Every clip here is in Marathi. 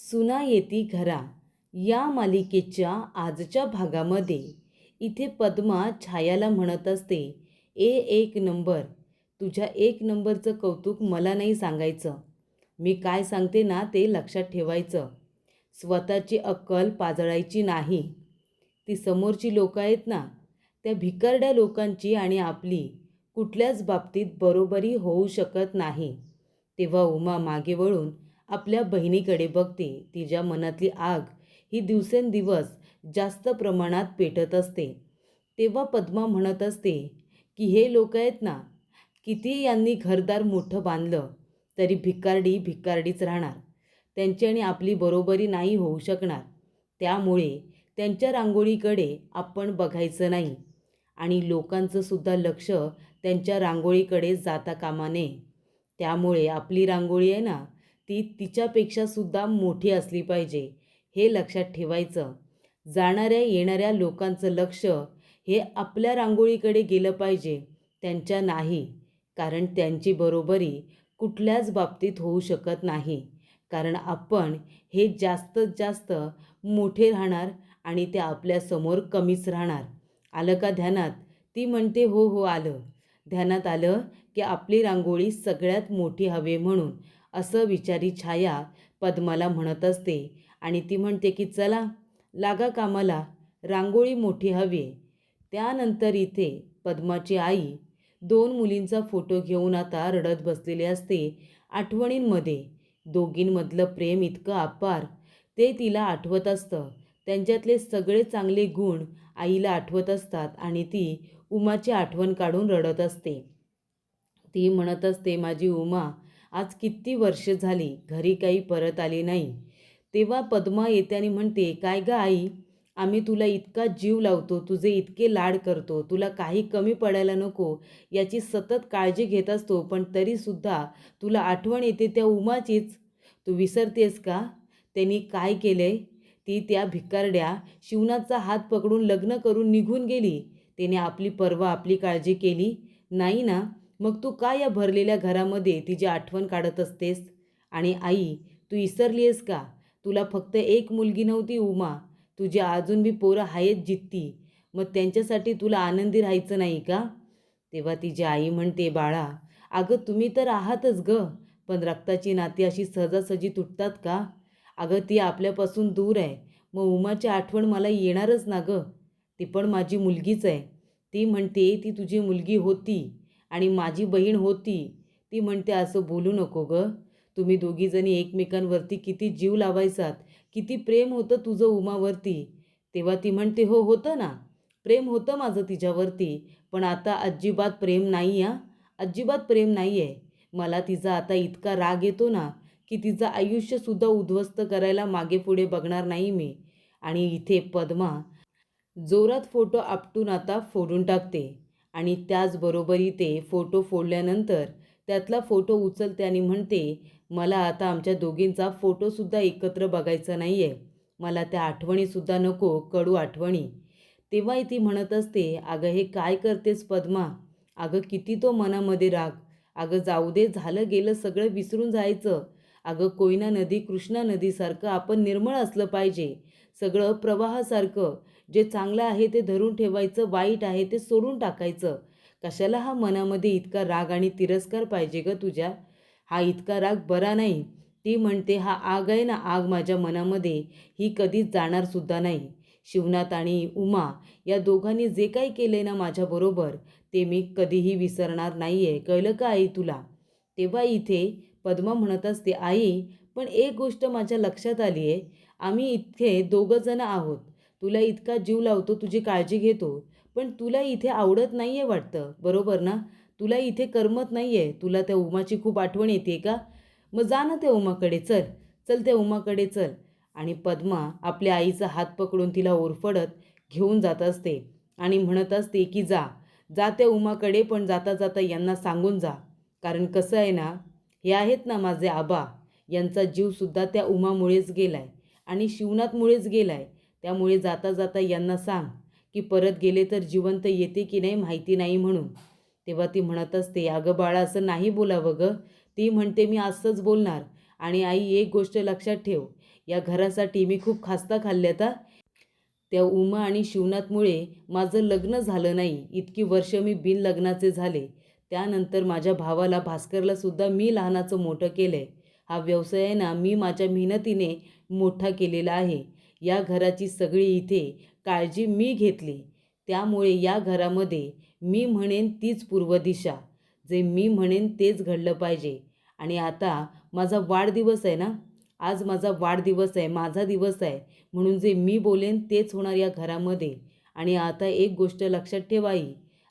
सुना येती घरा या मालिकेच्या आजच्या भागामध्ये इथे पद्मा छायाला म्हणत असते, एक नंबर. तुझ्या एक नंबरचं कौतुक मला नाही सांगायचं. मी काय सांगते ना ते लक्षात ठेवायचं. स्वतःची अक्कल पाजळायची नाही. ती समोरची लोकं आहेत ना, त्या भिकारड्या लोकांची आणि आपली कुठल्याच बाबतीत बरोबरी होऊ शकत नाही. तेव्हा उमा मागे वळून आपल्या बहिणीकडे बघते. तिच्या मनातली आग ही दिवसेंदिवस जास्त प्रमाणात पेटत असते. तेव्हा पद्मा म्हणत असते की हे लोक आहेत ना, किती यांनी घरदार मोठं बांधलं तरी भिकारडी भिकारडीच राहणार. त्यांची आणि आपली बरोबरी नाही होऊ शकणार. त्यामुळे त्यांच्या रांगोळीकडे आपण बघायचं नाही आणि लोकांचं सुद्धा लक्ष त्यांच्या रांगोळीकडे जाता कामा नये. त्यामुळे आपली रांगोळी आहे ना, ती तिच्यापेक्षा सुद्धा मोठी असली पाहिजे, हे लक्षात ठेवायचं. जाणाऱ्या येणाऱ्या लोकांचं लक्ष हे आपल्या रांगोळीकडे गेलं पाहिजे, त्यांच्या नाही. कारण त्यांची बरोबरी कुठल्याच बाबतीत होऊ शकत नाही. कारण आपण हे जास्तीत जास्त मोठे राहणार आणि ते आपल्यासमोर कमीच राहणार. आलं का ध्यानात? ती म्हणते हो हो आलं. ध्यानात आलं की आपली रांगोळी सगळ्यात मोठी हवी म्हणून, असं विचारी छाया पद्माला म्हणत असते. आणि ती म्हणते की चला लागा कामाला, रांगोळी मोठी हवी. त्यानंतर इथे पद्माची आई दोन मुलींचा फोटो घेऊन आता रडत बसलेली असते. आठवणींमध्ये दोघींमधलं प्रेम इतकं अपार ते तिला आठवत असतं. त्यांच्यातले सगळे चांगले गुण आईला आठवत असतात आणि ती उमाची आठवण काढून रडत असते. ती म्हणत असते, माझी उमा आज किती वर्ष झाली घरी काही परत आली नाही. तेव्हा पद्मा येते आणि म्हणते, काय ग आई, आम्ही तुला इतका जीव लावतो, तुझे इतके लाड करतो, तुला काही कमी पडायला नको याची सतत काळजी घेत असतो, पण तरीसुद्धा तुला आठवण येते त्या उमाचीच. तू विसरतेस का त्यांनी काय केलंय? ती त्या भिकारड्या शिवनाचा हात पकडून लग्न करून निघून गेली. तिने आपली पर्वा आपली काळजी केली नाही ना. मग तू का या भरलेल्या घरामध्ये तिची आठवण काढत असतेस? आणि आई, तू विसरली आहेस का? तुला फक्त एक मुलगी नव्हती उमा, तुझी अजून बी पोरं आहेत जित्ती. मग त्यांच्यासाठी तुला आनंदी राहायचं नाही का? तेव्हा तिची आई म्हणते, बाळा अगं तुम्ही तर आहातच ग, पण रक्ताची नाती अशी सहजासहजी तुटतात का? अगं ती आपल्यापासून दूर आहे, मग उमाची आठवण मला येणारच ना गं. ती पण माझी मुलगीच आहे. ती म्हणते ती तुझी मुलगी होती आणि माझी बहीण होती. ती म्हणते असं बोलू नको गं. तुम्ही दोघीजणी एकमेकांवरती किती जीव लावायचात, किती प्रेम होतं तुझं उमावरती. तेव्हा ती म्हणते हो होतं ना, प्रेम होतं माझं तिच्यावरती, पण आता अजिबात प्रेम नाही. अजिबात प्रेम नाही आहे. मला तिचा आता इतका राग येतो ना की तिचं आयुष्यसुद्धा उद्ध्वस्त करायला मागे पुढे बघणार नाही मी. आणि इथे पद्मा जोरात फोटो आपटून आता फोडून टाकते आणि त्याचबरोबर इथे फोटो फोडल्यानंतर त्यातला फोटो उचलते आणि म्हणते, मला आता आमच्या दोघींचा फोटोसुद्धा एकत्र बघायचा नाही आहे. मला त्या आठवणीसुद्धा नको, कडू आठवणी. तेव्हाही ती म्हणत असते, अगं हे काय करतेस पद्मा? अगं किती तो मनामध्ये राग. अगं जाऊ दे, झालं गेलं सगळं विसरून जायचं. अगं कोयना नदी कृष्णा नदीसारखं आपण निर्मळ असलं पाहिजे. सगळं प्रवाहासारखं, जे चांगलं आहे ते धरून ठेवायचं, वाईट आहे ते सोडून टाकायचं. कशाला हा मनामध्ये इतका राग आणि तिरस्कार पाहिजे ग तुझ्या? हा इतका राग बरा नाही. ती म्हणते, हा आग आहे ना, आग माझ्या मनामध्ये, ही कधीच जाणार सुद्धा नाही. शिवनाथ आणि उमा या दोघांनी जे काही केले ना माझ्याबरोबर, ते मी कधीही विसरणार नाही आहे. कळलं का आई तुला? तेव्हा इथे पद्मा म्हणत असते, आई पण एक गोष्ट माझ्या लक्षात आली आहे. आम्ही इथे दोघं जण आहोत. तुला इतका जीव लावतो, तुझी काळजी घेतो, पण तुला इथे आवडत नाही आहे वाटतं, बरोबर ना? तुला इथे करमत नाही आहे. तुला त्या उमाची खूप आठवण येते का? मग जा ना त्या उमाकडे, चल चल त्या उमाकडे चल. आणि पद्मा आपल्या आईचा हात पकडून तिला ओरफडत घेऊन जात असते आणि म्हणत असते की जा जा त्या उमाकडे, पण जाता जाता यांना सांगून जा. कारण कसं आहे ना, हे आहेत ना माझे आबा, यांचा जीवसुद्धा त्या उमामुळेच गेला आहे आणि शिवनाथमुळेच गेला आहे. त्यामुळे जाता जाता यांना सांग की परत गेले तर जिवंत येते की नाही माहिती नाही म्हणून. तेव्हा ती म्हणत असते, अगं बाळा असं नाही बोलावं गं. ती म्हणते, मी असंच बोलणार. आणि आई, एक गोष्ट लक्षात ठेव, या घरासाठी मी खूप खास्ता खाल्ल्यात हा. त्या उमा आणि शिवनाथमुळे माझं लग्न झालं नाही. इतकी वर्ष मी बिनलग्नाचे झाले. त्यानंतर माझ्या भावाला भास्करला सुद्धा मी लहानाचं मोठं केलंय. हा व्यवसाय आहे ना, मी माझ्या मेहनतीने मोठा केलेला आहे. या घराची सगळी इथे काळजी मी घेतली. त्यामुळे या घरामध्ये मी म्हणेन तीच पूर्व दिशा. जे मी म्हणेन तेच घडलं पाहिजे. आणि आता माझा वाढदिवस आहे ना, आज माझा वाढदिवस आहे, माझा दिवस आहे. म्हणून जे मी बोलेन तेच होणार या घरामध्ये. आणि आता एक गोष्ट लक्षात ठेवा आई,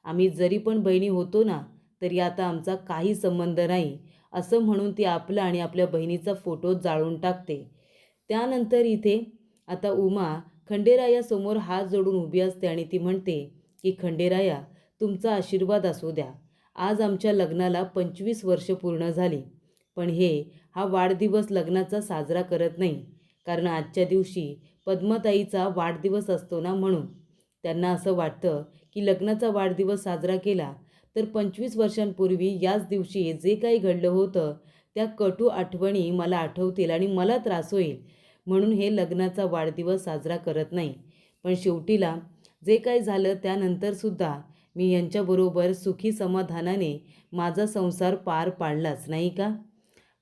आम्ही जरी पण बहिणी होतो ना, तरी आता आमचा काही संबंध नाही, असं म्हणून ती आपला आणि आपल्या बहिणीचा फोटो जाळून टाकते. त्यानंतर इथे आता उमा खंडेरायासमोर हात जोडून उभी असते आणि ती म्हणते की खंडेराया, तुमचा आशीर्वाद असू द्या. आज आमच्या लग्नाला 25 वर्ष पूर्ण झाली. पण हा वाढदिवस लग्नाचा साजरा करत नाही, कारण आजच्या दिवशी पद्मताईचा वाढदिवस असतो ना, म्हणून त्यांना असं वाटतं की लग्नाचा वाढदिवस साजरा केला तर 25 वर्षांपूर्वी याच दिवशी जे काही घडलं होतं त्या कटू आठवणी मला आठवतील आणि मला त्रास होईल, म्हणून हे लग्नाचा वाढदिवस साजरा करत नाही. पण शेवटीला जे काही झालं त्यानंतरसुद्धा मी यांच्याबरोबर सुखी समाधानाने माझा संसार पार पाडलाच, नाही का?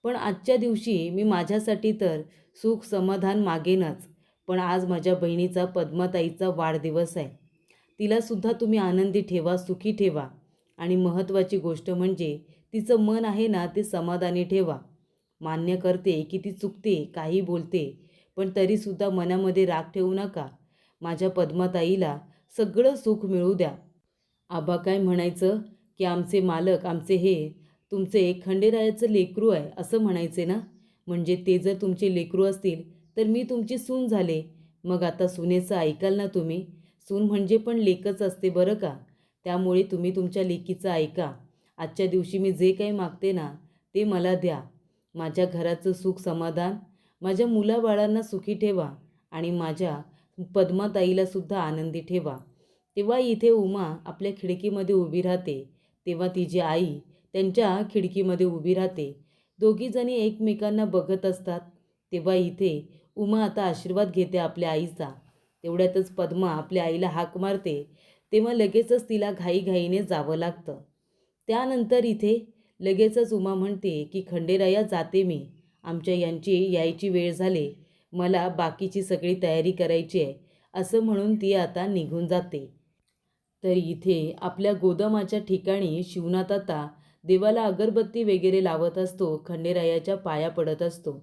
पण आजच्या दिवशी मी माझ्यासाठी तर सुख समाधान मागेनच. पण आज माझ्या बहिणीचा पद्मताईचा वाढदिवस आहे. तिलासुद्धा तुम्ही आनंदी ठेवा, सुखी ठेवा. आणि महत्त्वाची गोष्ट म्हणजे तिचं मन आहे ना, ते समाधानी ठेवा. मान्य करते की ती चुकते, काही बोलते, पण तरीसुद्धा मनामध्ये राग ठेवू नका. माझ्या पद्मताईला सगळं सुख मिळू द्या. आबा काय म्हणायचं की आमचे मालक, आमचे तुमचे खंडेरायाचं लेकरू आहे असं म्हणायचे ना. म्हणजे ते जर तुमचे लेकरू असतील तर मी तुमची सून झाले. मग आता सुनेचं ऐकाल ना तुम्ही. सून म्हणजे पण लेकच असते बरं का. त्यामुळे तुम्ही तुमच्या लेकीचं ऐका. आजच्या दिवशी मी जे काही मागते ना ते मला द्या. माझ्या घराचं सुख समाधान, माझ्या मुलाबाळांना सुखी ठेवा आणि माझ्या पद्माताईलासुद्धा आनंदी ठेवा. तेव्हा इथे उमा आपल्या खिडकीमध्ये उभी राहते. तेव्हा तिची आई त्यांच्या खिडकीमध्ये उभी राहते. दोघीजणी एकमेकांना बघत असतात. तेव्हा इथे उमा आता आशीर्वाद घेते आपल्या आईचा. तेवढ्यातच पद्मा आपल्या आईला हाक मारते. तेव्हा लगेचच तिला घाईघाईने जावं लागतं. त्यानंतर इथे लगेचच उमा म्हणते की खंडेराया, जाते मी. आमच्या यांची यायची वेळ झाली. मला बाकीची सगळी तयारी करायची आहे, असं म्हणून ती आता निघून जाते. तर इथे आपल्या गोदामाच्या ठिकाणी शिवनाथ आता देवाला अगरबत्ती वगैरे लावत असतो. खंडेरायाच्या पाया पडत असतो.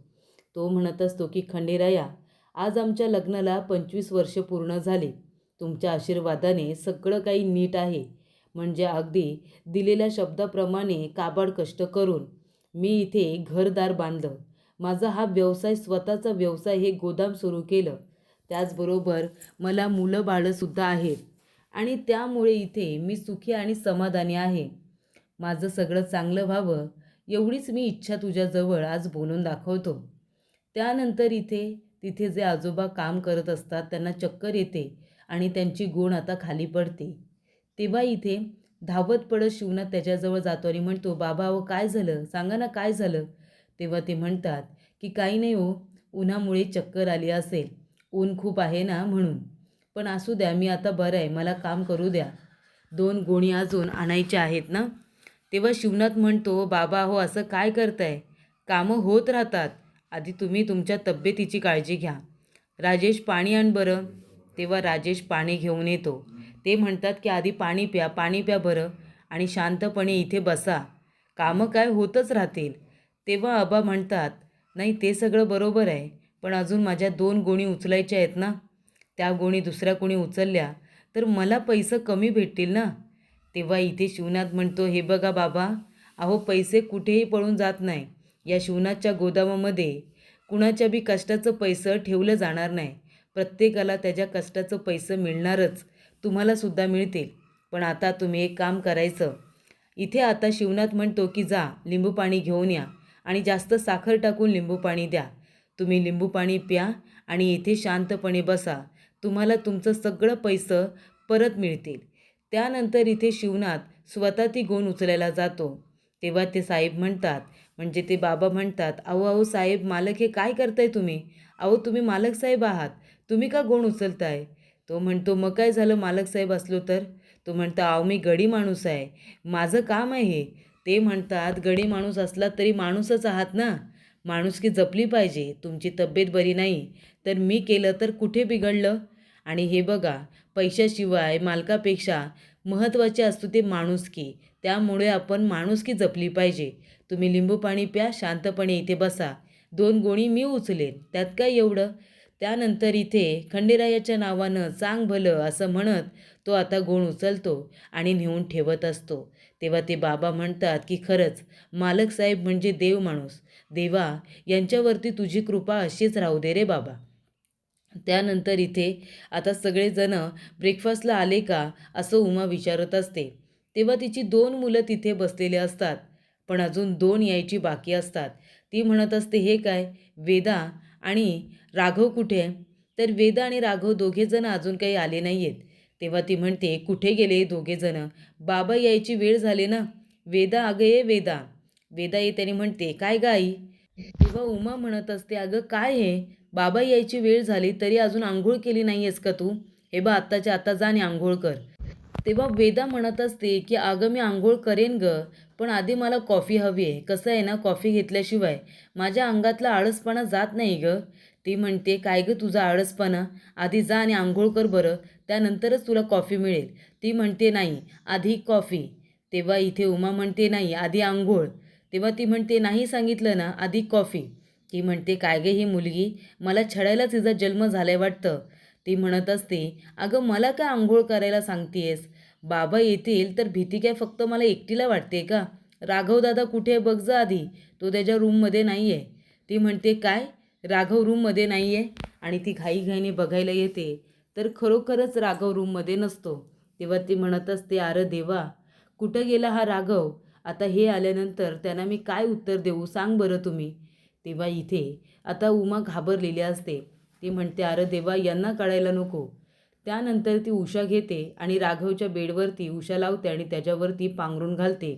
तो म्हणत असतो की खंडेराया, आज आमच्या लग्नाला 25 वर्ष पूर्ण झाली. तुमच्या आशीर्वादाने सगळं काही नीट आहे. म्हणजे अगदी दिलेल्या शब्दाप्रमाणे काबाड कष्ट करून मी इथे घरदार बांधलं. माझा हा व्यवसाय, स्वतःचा व्यवसाय, हे गोदाम सुरू केलं. त्याचबरोबर मला मुलं बाळंसुद्धा आहेत आणि त्यामुळे इथे मी सुखी आणि समाधानी आहे. माझं सगळं चांगलं व्हावं एवढीच मी इच्छा तुझ्याजवळ आज बोलून दाखवतो. त्यानंतर तिथे जे आजोबा काम करत असतात त्यांना चक्कर येते आणि त्यांची गोण आता खाली पडते. तेव्हा इथे धावत पडत शिवनाथ त्याच्याजवळ जातो आणि म्हणतो, बाबा अहो काय झालं, सांगा ना काय झालं. तेव्हा ते म्हणतात की काही नाही हो, उन्हामुळे चक्कर आली असेल, ऊन खूप आहे ना म्हणून. पण असू द्या, मी आता बरं आहे, मला काम करू द्या. 2 गोणी अजून आणायच्या आहेत ना. तेव्हा शिवनाथ म्हणतो, बाबा हो असं काय करताय, कामं होत राहतात. आधी तुम्ही तुमच्या तब्येतीची काळजी घ्या. राजेश पाणी आण बरं. तेव्हा राजेश पाणी घेऊन येतो. ते म्हणतात की आधी पाणी प्या, पाणी प्या बरं आणि शांतपणे इथे बसा, कामं काय होतच राहतील. तेव्हा आबा म्हणतात, नाही ते सगळं बरोबर आहे, पण अजून माझ्या 2 गोणी उचलायच्या आहेत ना. त्या गोणी दुसऱ्या कोणी उचलल्या तर मला पैसे कमी भेटतील ना. तेव्हा इथे शिवनाथ म्हणतो, हे बघा बाबा, अहो पैसे कुठेही पळून जात नाही. या शिवनाथच्या गोदामामध्ये कुणाच्या बी कष्टाचं पैसं ठेवलं जाणार नाही. प्रत्येकाला त्याच्या कष्टाचं पैसं मिळणारच, तुम्हालासुद्धा मिळतील. पण आता तुम्ही एक काम करायचं. इथे आता शिवनाथ म्हणतो की जा लिंबू पाणी घेऊन या आणि जास्त साखर टाकून लिंबू पाणी द्या. तुम्ही लिंबू पाणी प्या आणि इथे शांतपणे बसा. तुम्हाला तुमचं सगळं पैसं परत मिळतील. त्यानंतर इथे शिवनाथ स्वतः ती गोण उचलायला जातो. तेव्हा ते साहेब म्हणतात, म्हणजे ते बाबा म्हणतात, "अहो अहो साहेब, मालक हे काय करताय तुम्ही? अहो तुम्ही मालक साहेब आहात, तुम्ही का गोण उचलताय?" तो म्हणतो, "मग काय झालं मालक साहेब असलो तर?" तो म्हणतो, "अहो मी गडी माणूस आहे, माझं काम आहे हे." ते म्हणतात, "गडी माणूस असला तरी माणूसच आहात ना, माणुसकी जपली पाहिजे. तुमची तब्येत बरी नाही तर मी केलं तर कुठे बिघडलं? आणि हे बघा, पैशाशिवाय मालकापेक्षा महत्त्वाची असतो ते माणुसकी. त्यामुळे आपण माणुसकी जपली पाहिजे. तुम्ही लिंबू पाणी प्या, शांतपणे इथे बसा. 2 गोणी मी उचलेन, त्यात काय एवढं?" त्यानंतर इथे खंडेरायाच्या नावानं चांग भलं असं म्हणत तो आता गोण उचलतो आणि नेऊन ठेवत असतो. तेव्हा ते बाबा म्हणतात, की "खरंच मालक साहेब म्हणजे देव माणूस. देवा, यांच्यावरती तुझी कृपा अशीच राहू दे रे बाबा." त्यानंतर इथे आता सगळेजण ब्रेकफास्टला आले का असं उमा विचारत असते. तेव्हा तिची 2 मुलं तिथे बसलेली असतात, पण अजून 2 यायची बाकी असतात. ती म्हणत असते, "हे काय, वेदा आणि राघव कुठे आहे?" तर वेदा आणि राघव दोघेजण अजून काही आले नाही आहेत. तेव्हा ती म्हणते, "कुठे गेले हे दोघेजण? बाबा यायची वेळ झाली ना." "वेदा, अगं ये वेदा." वेदा येते आणि म्हणते, "काय गं आई?" तेव्हा उमा म्हणत असते, "अगं काय हे? बाबा यायची वेळ झाली तरी अजून अंघोळ केली नाही आहेस का तू? हे बघ आत्ताच्या आत्ता जा आणि अंघोळ कर." तेव्हा वेदा म्हणत असते, की "अगं मी अंघोळ करेन गं, पण आधी मला कॉफी हवी आहे. कसं आहे ना, कॉफी घेतल्याशिवाय माझ्या अंगातला आळसपणा जात नाही गं." ती म्हणते, "काय गं तुझा आळसपणा? आधी जा आणि अंघोळ कर बरं, त्यानंतरच तुला कॉफी मिळेल." ती म्हणते, "नाही, आधी कॉफी." तेव्हा इथे उमा म्हणते, "नाही, आधी अंघोळ." तेव्हा ती म्हणते, "नाही सांगितलं ना, आधी कॉफी." ती म्हणते, "काय गं ही मुलगी, मला छळायलाच हिचा जन्म झालाय वाटतं." ती म्हणत असते, "अगं मला काय अंघोळ करायला सांगतेस? बाबा येतील तर भीती काय फक्त मला एकटीला वाटते का? राघव दादा कुठे आहे बघ जा आधी, तो त्याच्या रूममध्ये नाही आहे." ती म्हणते, "काय? राघव रूममध्ये नाही आहे?" आणि ती घाईघाईने बघायला येते, तर खरोखरच राघव रूममध्ये नसतो. तेव्हा ती म्हणत असते, "अरे देवा, कुठं गेला हा राघव? आता हे आल्यानंतर त्यांना मी काय उत्तर देऊ सांग बरं तुम्ही." तेव्हा इथे आता उमा घाबरलेली असते. ती म्हणते, "अरे देवा, यांना कळायला नको." त्यानंतर ती उशा घेते आणि राघवच्या बेडवरती उशा लावते आणि त्याच्यावरती पांघरून घालते.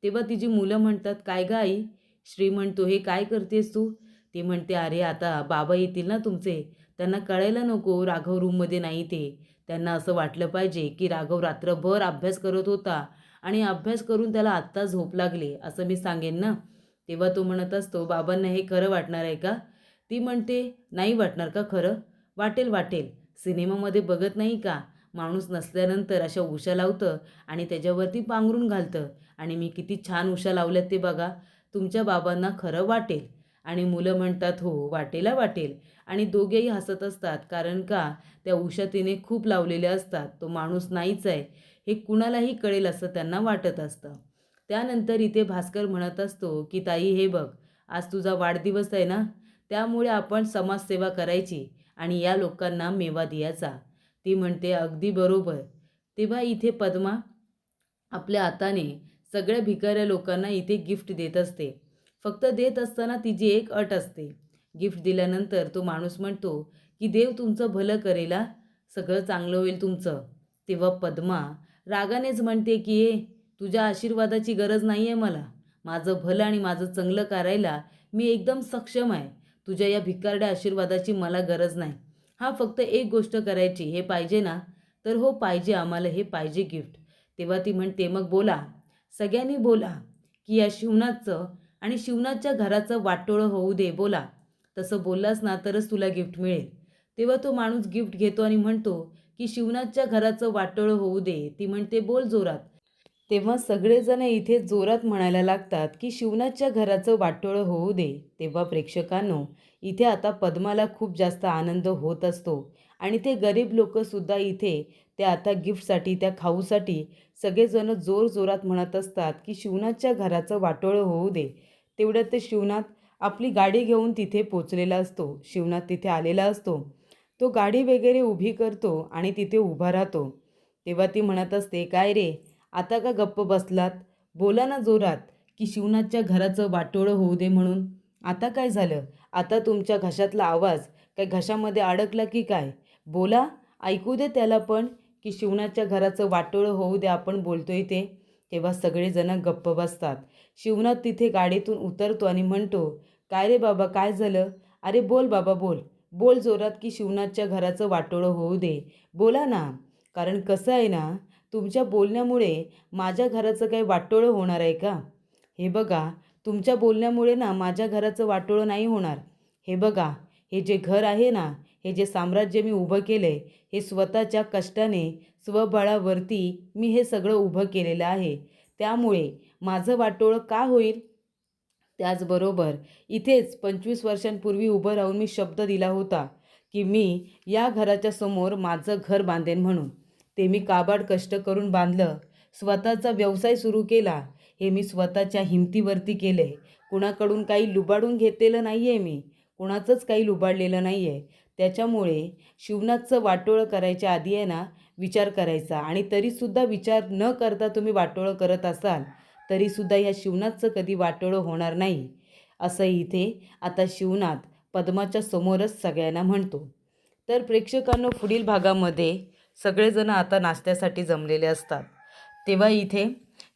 तेव्हा तिची मुलं म्हणतात, "काय गं आई?" श्री म्हणतो, "हे काय करतेस तू?" ती म्हणते, "अरे आता बाबा येतील ना तुमचे, त्यांना कळायला नको राघव रूममध्ये नाही ते. त्यांना असं वाटलं पाहिजे की राघव रात्रभर अभ्यास करत होता आणि अभ्यास करून त्याला आत्ता झोप लागली असं मी सांगेन ना." तेव्हा तो म्हणत असतो, "बाबांना हे खरं वाटणार आहे का?" ती म्हणते, "नाही वाटणार का खरं? वाटेल वाटेल. सिनेमामध्ये बघत नाही का, माणूस नसल्यानंतर अशा उशा लावतं आणि त्याच्यावरती पांघरून घालतं आणि मी किती छान उशा लावल्यात ते बघा. तुमच्या बाबांना खरं वाटेल." आणि मुलं म्हणतात, "हो, वाटेला वाटेल." आणि दोघेही हसत असतात, कारण का त्या उशा तिने खूप लावलेल्या असतात. तो माणूस नाहीच आहे हे कुणालाही कळेल असं त्यांना वाटत असतं. त्यानंतर इथे भास्कर म्हणत असतो, की "ताई हे बघ, आज तुझा वाढदिवस आहे ना, त्यामुळे आपण समाजसेवा करायची आणि या लोकांना मेवा द्यायचा." ती म्हणते, "अगदी बरोबर." तेव्हा इथे पद्मा आपल्या हाताने सगळ्या भिकाऱ्या लोकांना इथे गिफ्ट देत असते. फक्त देत असताना तिची एक अट असते. गिफ्ट दिल्यानंतर तो माणूस म्हणतो, की "देव तुमचं भलं करेल हां, सगळं चांगलं होईल तुमचं." तेव्हा पद्मा रागानेच म्हणते, की तुझ्या आशीर्वादाची गरज नाही आहे मला. माझं भलं आणि माझं चांगलं करायला मी एकदम सक्षम आहे. तुझ्या या भिकारड्या आशीर्वादाची मला गरज नाही. हां, फक्त एक गोष्ट करायची, हे पाहिजे ना?" तर "हो पाहिजे, आम्हाला हे पाहिजे गिफ्ट." तेव्हा ती म्हणते, "मग बोला, सगळ्यांनी बोला, की या शिवनाथचं आणि शिवनाथच्या घराचं वाटोळं होऊ दे, बोला. तसं बोललास ना तरच तुला गिफ्ट मिळेल." तेव्हा तो माणूस गिफ्ट घेतो आणि म्हणतो, की "शिवनाथच्या घराचं वाटोळं होऊ दे." ती म्हणते, "बोल जोरात." तेव्हा सगळेजण इथे जोरात म्हणायला लागतात, की "शिवनाथच्या घराचं वाटोळं होऊ दे." तेव्हा प्रेक्षकांनो, इथे आता पद्माला खूप जास्त आनंद होत असतो आणि ते गरीब लोकंसुद्धा इथे त्या आता गिफ्टसाठी, त्या खाऊसाठी सगळेजण जोरजोरात म्हणत असतात, की "शिवनाथच्या घराचं वाटोळं होऊ दे." तेवढ्यात ते शिवनाथ आपली गाडी घेऊन तिथे पोचलेला असतो. शिवनाथ तिथे आलेला असतो. तो गाडी वगैरे उभी करतो आणि तिथे उभा राहतो. तेव्हा ती म्हणत असते, "काय रे, आता का गप्प बसलात? बोला ना जोरात, की शिवनाथच्या घराचं वाटोळं होऊ दे म्हणून. आता काय झालं? आता तुमच्या घशातला आवाज काय घशामध्ये अडकला की काय? बोला, ऐकू दे त्याला पण, की शिवनाथच्या घराचं वाटोळं होऊ दे आपण बोलतोय ते." तेव्हा सगळेजण गप्प बसतात. शिवनाथ तिथे गाडीतून उतरतो आणि म्हणतो, काय रे बाबा, काय झालं? अरे बोल बाबा बोल. बोल जोरात की शिवनाथच्या घराचं वाटोळं होऊ दे. बोला ना. कारण कसं आहे ना, तुमच्या बोलण्यामुळे माझ्या घराचं काही वाटोळं होणार आहे का? हे बघा, तुमच्या बोलण्यामुळे ना माझ्या घराचं वाटोळं नाही होणार. हे बघा, हे जे घर आहे ना, हे जे साम्राज्य मी उभं केलं आहे, हे स्वतःच्या कष्टाने, स्वबळावरती मी हे सगळं उभं केलेलं आहे. त्यामुळे माझं वाटोळं का होईल? त्याचबरोबर इथेच 25 वर्षांपूर्वी उभं राहून मी शब्द दिला होता, की मी या घराच्या समोर माझं घर बांधेन म्हणून. ते मी काबाड कष्ट करून बांधलं. स्वतःचा व्यवसाय सुरू केला. हे मी स्वतःच्या हिमतीवरती केले. कुणाकडून काही लुबाडून घेतलेलं नाही आहे मी. कुणाचंच काही लुबाडलेलं नाही आहे. त्याच्यामुळे शिवनाथचं वाटोळं करायच्या आधी आहे ना, विचार करायचा आणि तरीसुद्धा विचार न करता तुम्ही वाटोळं करत असाल, तरीसुद्धा ह्या शिवनाथचं कधी वाटोळं होणार नाही, असं इथे आता शिवनाथ पद्माच्या समोरच सगळ्यांना म्हणतो. तर प्रेक्षकांनो, पुढील भागामध्ये सगळेजण आता नाश्त्यासाठी जमलेले असतात. तेव्हा इथे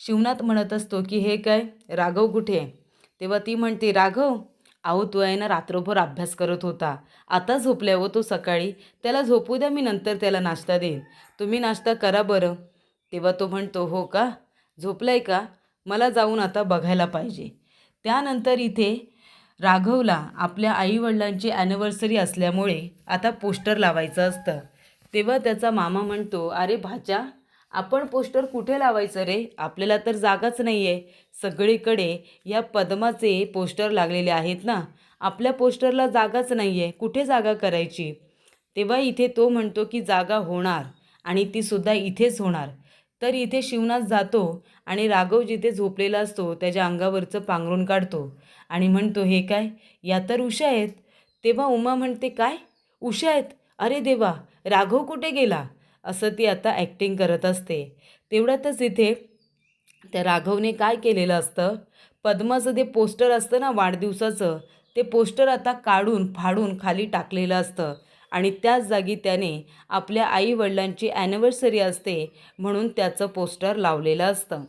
शिवनाथ म्हणत असतो की हे काय, राघव कुठे आहे? तेव्हा ती म्हणते, राघव, अहो तू आहे ना रात्रभर अभ्यास करत होता, आता झोपल्या हो तो सकाळी. त्याला झोपू द्या, मी नंतर त्याला नाश्ता देईन. तुम्ही नाश्ता करा बरं. तेव्हा तो म्हणतो, हो का, झोपलाय का? मला जाऊन आता बघायला पाहिजे. त्यानंतर इथे राघवला आपल्या आईवडिलांची ॲनिव्हर्सरी असल्यामुळे आता पोस्टर लावायचं असतं. तेव्हा त्याचा मामा म्हणतो, अरे भाच्या, आपण पोस्टर कुठे लावायचं रे? आपल्याला तर जागाच नाही आहे. सगळीकडे या पद्माचे पोस्टर लागलेले आहेत ना, आपल्या पोस्टरला जागाच नाही आहे. कुठे जागा करायची? तेव्हा इथे तो म्हणतो की जागा होणार आणि तीसुद्धा इथेच होणार. तर इथे शिवनाथ जातो आणि राघव जिथे झोपलेला असतो त्याच्या अंगावरचं पांघरूण काढतो आणि म्हणतो, हे काय, या तर उषा आहेत. तेव्हा उमा म्हणते, काय, उषा आहेत? अरे देवा, राघव कुठे गेला? असं ती आता ॲक्टिंग करत असते. तेवढ्यातच इथे त्या राघवने काय केलेलं असतं, पद्माचं ते पोस्टर असतं ना वाढदिवसाचं, ते पोस्टर आता काढून फाडून खाली टाकलेलं असतं आणि त्याच जागी त्याने आपल्या आईवडिलांची ॲनिव्हर्सरी असते म्हणून त्याचं पोस्टर लावलेलं असतं.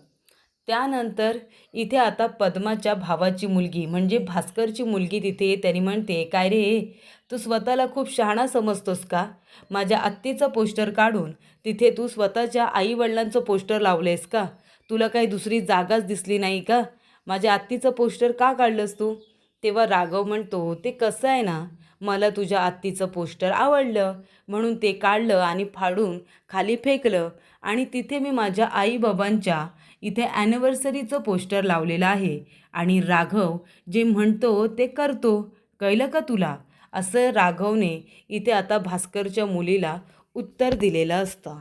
त्यानंतर इथे आता पद्माच्या भावाची मुलगी म्हणजे भास्करची मुलगी तिथे त्यांनी म्हणते, काय रे, तू स्वतःला खूप शहाणा समजतोस का? माझ्या आत्तीचं पोस्टर काढून तिथे तू स्वतःच्या आईवडिलांचं पोस्टर लावलेस का? तुला काही दुसरी जागाच दिसली नाही का? माझ्या आत्तीचं पोस्टर का काढलंस तू? तेव्हा राघव म्हणतो, ते कसं आहे ना, मला तुझ्या आत्तीचं पोस्टर आवडलं म्हणून ते काढलं आणि फाडून खाली फेकलं आणि तिथे मी माझ्या आईबाबांच्या इथे ॲनिव्हर्सरीचं पोस्टर लावलेलं आहे आणि राघव जे म्हणतो ते करतो. कळलं का तुला? असं राघवने इथे आता भास्करच्या मुलीला उत्तर दिलेलं असतं.